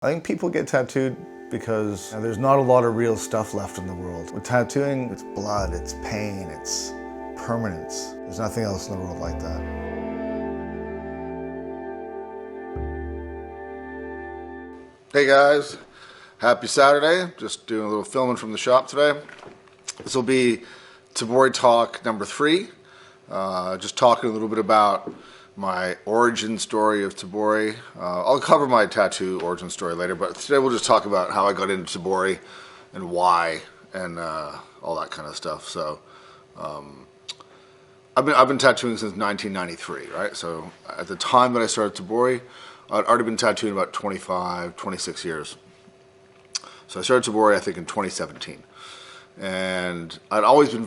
I think people get tattooed because there's not a lot of real stuff left in the world. With tattooing, it's blood, it's pain, it's permanence. There's nothing else in the world like that. Hey guys, happy Saturday. Just doing a little filming from the shop today. This will be Tebori Talk number 3. Just talking a little bit about my origin story of Tebori. I'll cover my tattoo origin story later, but today we'll just talk about how I got into Tebori and why and all that kind of stuff. So I've been tattooing since 1993, right? So at the time that I started Tebori, I'd already been tattooing about 25, 26 years. So I started Tebori, I think, in 2017. And I'd always been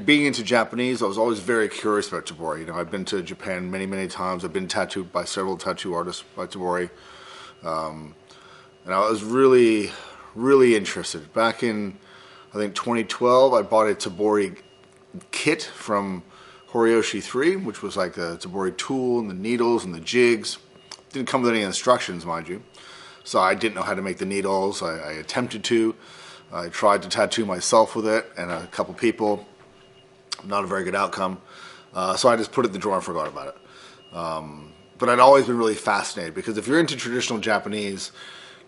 being into Japanese, I was always very curious about Tebori. You know, I've been to Japan many, many times. I've been tattooed by several tattoo artists by Tebori. And I was really, really interested. Back in, I think, 2012, I bought a Tebori kit from Horisumi 3, which was like the Tebori tool and the needles and the jigs. Didn't come with any instructions, mind you. So I didn't know how to make the needles. I attempted to. I tried to tattoo myself with it and a couple people. Not a very good outcome. So I just put it in the drawer and forgot about it. But I'd always been really fascinated because if you're into traditional Japanese,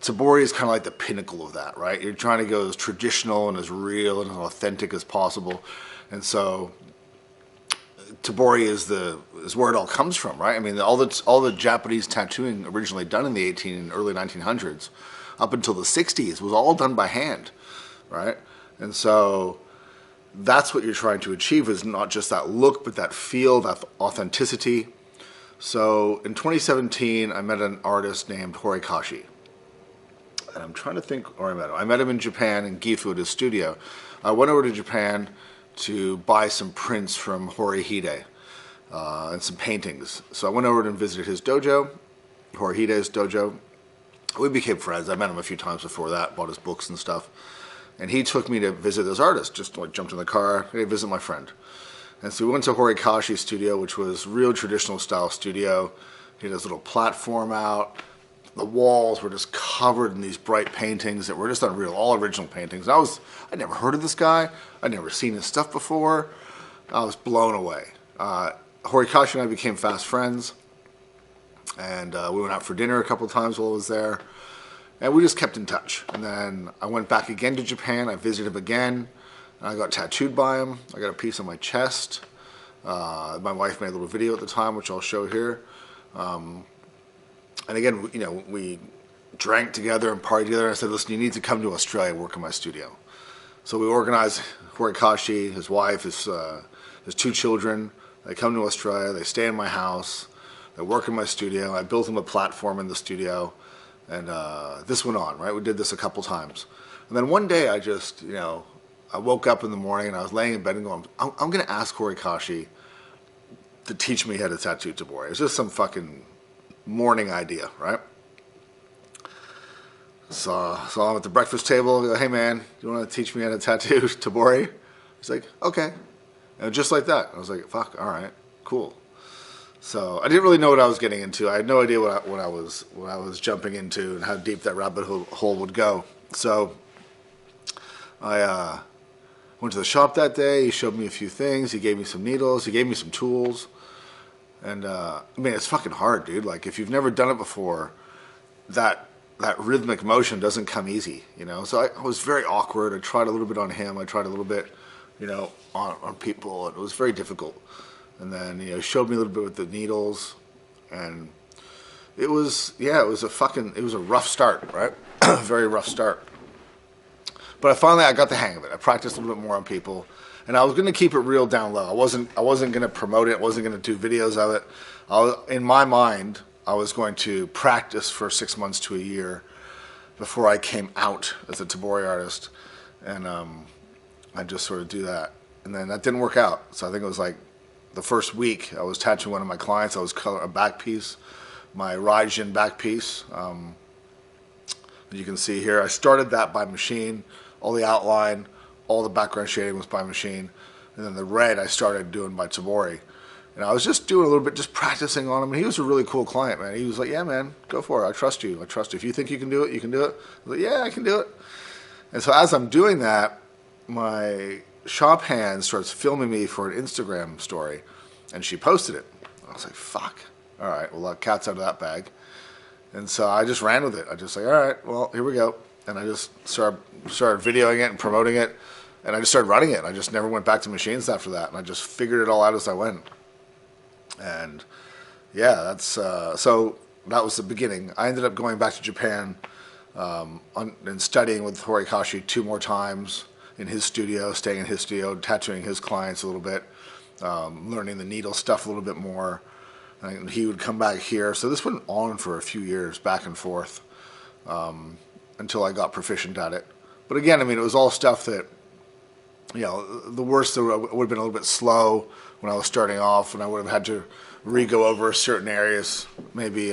Tebori is kind of like the pinnacle of that, right? You're trying to go as traditional and as real and as authentic as possible. And so Tebori is where it all comes from, right? I mean, all the Japanese tattooing originally done in the early 1900s, up until the 60s, was all done by hand, right? And so that's what you're trying to achieve, is not just that look, but that feel, that authenticity. So in 2017, I met an artist named Horikashi. And I'm trying to think where I met him. I met him in Japan, in Gifu, at his studio. I went over to Japan to buy some prints from Horihide and some paintings. So I went over and visited his dojo, Horihide's dojo. We became friends. I met him a few times before that, bought his books and stuff. And he took me to visit this artist, just like jumped in the car, hey, visit my friend. And so we went to Horikashi's studio, which was real traditional style studio. He had his little platform out. The walls were just covered in these bright paintings that were just unreal, all original paintings. I'd never heard of this guy. I'd never seen his stuff before. I was blown away. Horikashi and I became fast friends, and we went out for dinner a couple of times while I was there, and we just kept in touch. And then I went back again to Japan. I visited him again, and I got tattooed by him. I got a piece on my chest. My wife made a little video at the time, which I'll show here. And again, you know, we drank together and partied together. I said, listen, you need to come to Australia and work in my studio. So we organized Horikashi, his wife, his 2 children. They come to Australia. They stay in my house. They work in my studio. I built him a platform in the studio. And this went on, right? We did this a couple times. And then one day I just, you know, I woke up in the morning and I was laying in bed and going, I'm going to ask Horikashi to teach me how to tattoo Tebori. It's just some fucking morning idea, right? So I'm at the breakfast table. I go, hey man, you want to teach me how to tattoo Tebori? He's like, okay. And just like that, I was like, fuck, all right, cool. So I didn't really know what I was getting into. I had no idea what I was jumping into and how deep that rabbit hole would go. So I went to the shop that day. He showed me a few things. He gave me some needles. He gave me some tools. And I mean, it's fucking hard, dude. Like, if you've never done it before, that rhythmic motion doesn't come easy, you know? So I was very awkward. I tried a little bit on him. I tried a little bit, you know, on people. It was very difficult. And then, you know, he showed me a little bit with the needles. And it was a rough start, right? Very rough start. But finally I got the hang of it. I practiced a little bit more on people. And I was going to keep it real down low. I wasn't going to promote it. I wasn't going to do videos of it. In my mind, I was going to practice for 6 months to a year before I came out as a Tebori artist. And I just sort of do that. And then that didn't work out. So I think it was like the first week I was tattooing one of my clients. I was coloring a back piece, my Raijin back piece. You can see here, I started that by machine, all the outline, all the background shading was by machine, and then the red I started doing by Tebori. And I was just doing a little bit, just practicing on him. And he was a really cool client, man. He was like, yeah, man, go for it. I trust you. I trust you. If you think you can do it, you can do it. I was like, yeah, I can do it. And so as I'm doing that, my shop hand starts filming me for an Instagram story. And she posted it. I was like, fuck. All right, well, that cat's out of that bag. And so I just ran with it. I just like, all right, well, here we go. And I just started videoing it and promoting it. And I just started running it. I just never went back to machines after that. And I just figured it all out as I went. And yeah, that's so that was the beginning. I ended up going back to Japan and studying with Horikoshi 2 more times in his studio, staying in his studio, tattooing his clients a little bit, learning the needle stuff a little bit more. And he would come back here. So this went on for a few years, back and forth, until I got proficient at it. But again, I mean, it was all stuff that, you know, the worst would have been a little bit slow when I was starting off, and I would have had to re-go over certain areas, maybe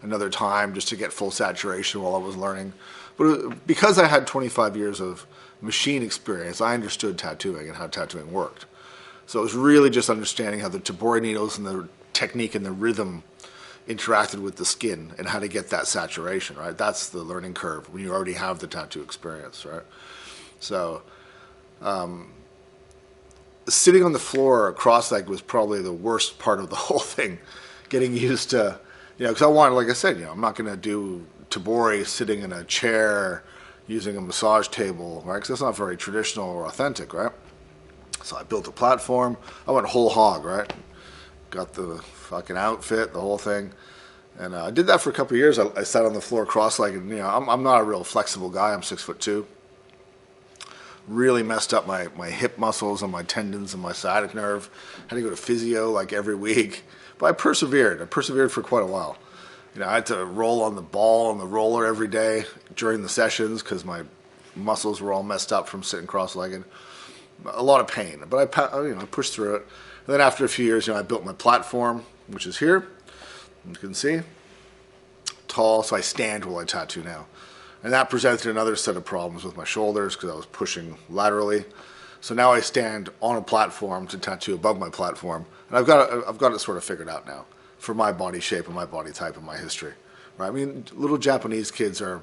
another time just to get full saturation while I was learning. But because I had 25 years of machine experience, I understood tattooing and how tattooing worked. So it was really just understanding how the Tebori needles and the technique and the rhythm interacted with the skin and how to get that saturation, right? That's the learning curve when you already have the tattoo experience, right? So sitting on the floor cross-legged was probably the worst part of the whole thing. Getting used to, you know, because I wanted, like I said, you know, I'm not going to do Tebori sitting in a chair using a massage table, right? Because that's not very traditional or authentic, right? So I built a platform. I went whole hog, right? Got the fucking outfit, the whole thing. And I did that for a couple of years. I sat on the floor cross-legged. You know, I'm not a real flexible guy. I'm 6'2". Really messed up my hip muscles and my tendons and my sciatic nerve. Had to go to physio like every week. But I persevered. I persevered for quite a while. You know, I had to roll on the ball and the roller every day during the sessions because my muscles were all messed up from sitting cross-legged. A lot of pain. But I pushed through it. And then after a few years, you know, I built my platform, which is here. You can see. Tall, so I stand while I tattoo now. And that presented another set of problems with my shoulders because I was pushing laterally. So now I stand on a platform to tattoo above my platform. And I've got it sort of figured out now for my body shape and my body type and my history. Right? I mean, little Japanese kids are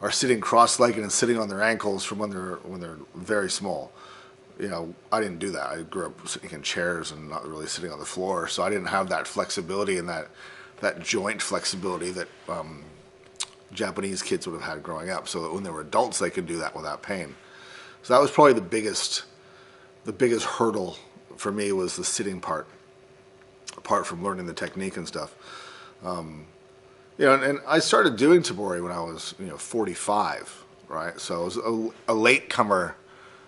sitting cross-legged and sitting on their ankles from when they're very small. You know, I didn't do that. I grew up sitting in chairs and not really sitting on the floor. So I didn't have that flexibility and that joint flexibility that Japanese kids would have had growing up, so that when they were adults they could do that without pain. So that was probably the biggest hurdle for me, was the sitting part, apart from learning the technique and stuff. You know, and I started doing Tebori when I was, you know, 45, right? So I was a late comer,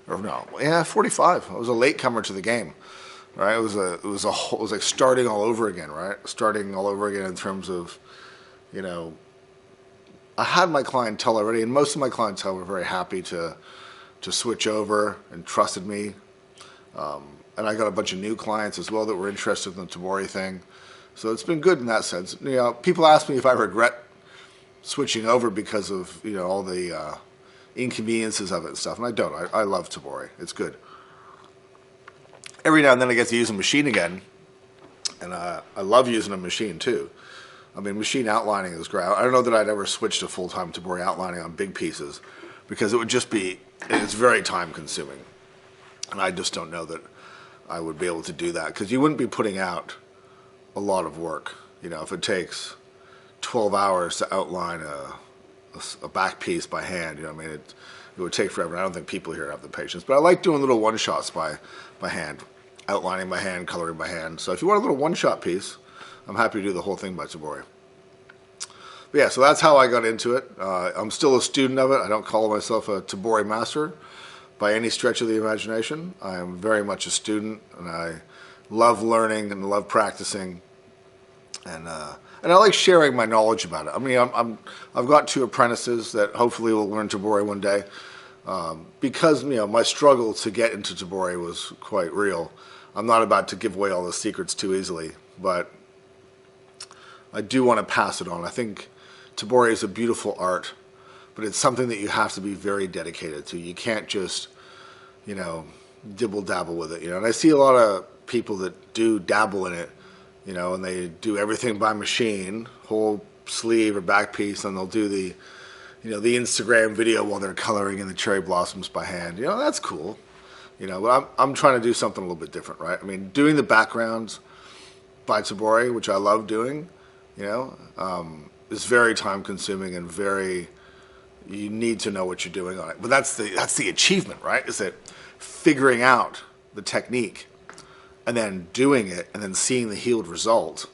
or no, yeah, 45. I was a late comer to the game, right? It was like starting all over again, right? Starting all over again in terms of, you know, I had my clientele already, and most of my clientele were very happy to switch over and trusted me. And I got a bunch of new clients as well that were interested in the Tebori thing. So it's been good in that sense. You know, people ask me if I regret switching over because of, you know, all the inconveniences of it and stuff, and I don't. I love Tebori. It's good. Every now and then I get to use a machine again, and I love using a machine too. I mean, machine outlining is great. I don't know that I'd ever switch to full-time Tebori outlining on big pieces because it would just be, it's very time-consuming. And I just don't know that I would be able to do that because you wouldn't be putting out a lot of work. You know, if it takes 12 hours to outline a back piece by hand, you know, I mean, it would take forever. I don't think people here have the patience. But I like doing little one-shots by hand, outlining by hand, coloring by hand. So if you want a little one-shot piece, I'm happy to do the whole thing by Tebori. But yeah, so that's how I got into it. I'm still a student of it. I don't call myself a Tebori master by any stretch of the imagination. I am very much a student, and I love learning and love practicing. And I like sharing my knowledge about it. I mean, I've got 2 apprentices that hopefully will learn Tebori one day. Because, you know, my struggle to get into Tebori was quite real. I'm not about to give away all the secrets too easily, but I do want to pass it on. I think Tebori is a beautiful art, but it's something that you have to be very dedicated to. You can't just, you know, dibble-dabble with it. You know, and I see a lot of people that do dabble in it, you know, and they do everything by machine, whole sleeve or back piece, and they'll do the, you know, the Instagram video while they're coloring in the cherry blossoms by hand. You know, that's cool. You know, but I'm trying to do something a little bit different, right? I mean, doing the backgrounds by Tebori, which I love doing, you know, is very time consuming and very, you need to know what you're doing on it. But that's the achievement, right? Is that figuring out the technique and then doing it and then seeing the healed result.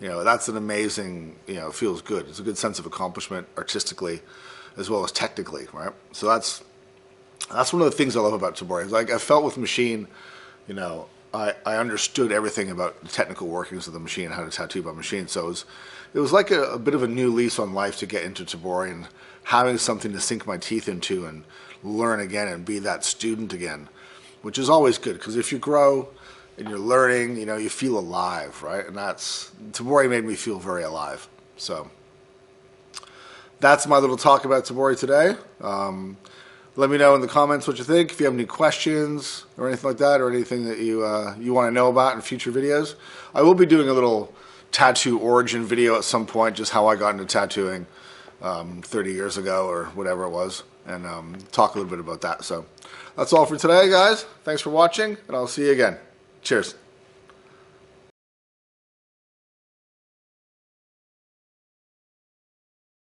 You know, that's an amazing, you know, it feels good. It's a good sense of accomplishment artistically as well as technically, right? So that's one of the things I love about Tebori. Like, I felt with machine, you know, I understood everything about the technical workings of the machine, how to tattoo by machine. So it was like a bit of a new lease on life to get into Tebori and having something to sink my teeth into and learn again and be that student again, which is always good, because if you grow and you're learning, you know, you feel alive, right? And Tebori made me feel very alive. So that's my little talk about Tebori today. Let me know in the comments what you think. If you have any questions or anything like that, or anything that you want to know about in future videos. I will be doing a little tattoo origin video at some point, just how I got into tattooing 30 years ago or whatever it was, and talk a little bit about that. So that's all for today, guys. Thanks for watching, and I'll see you again. Cheers.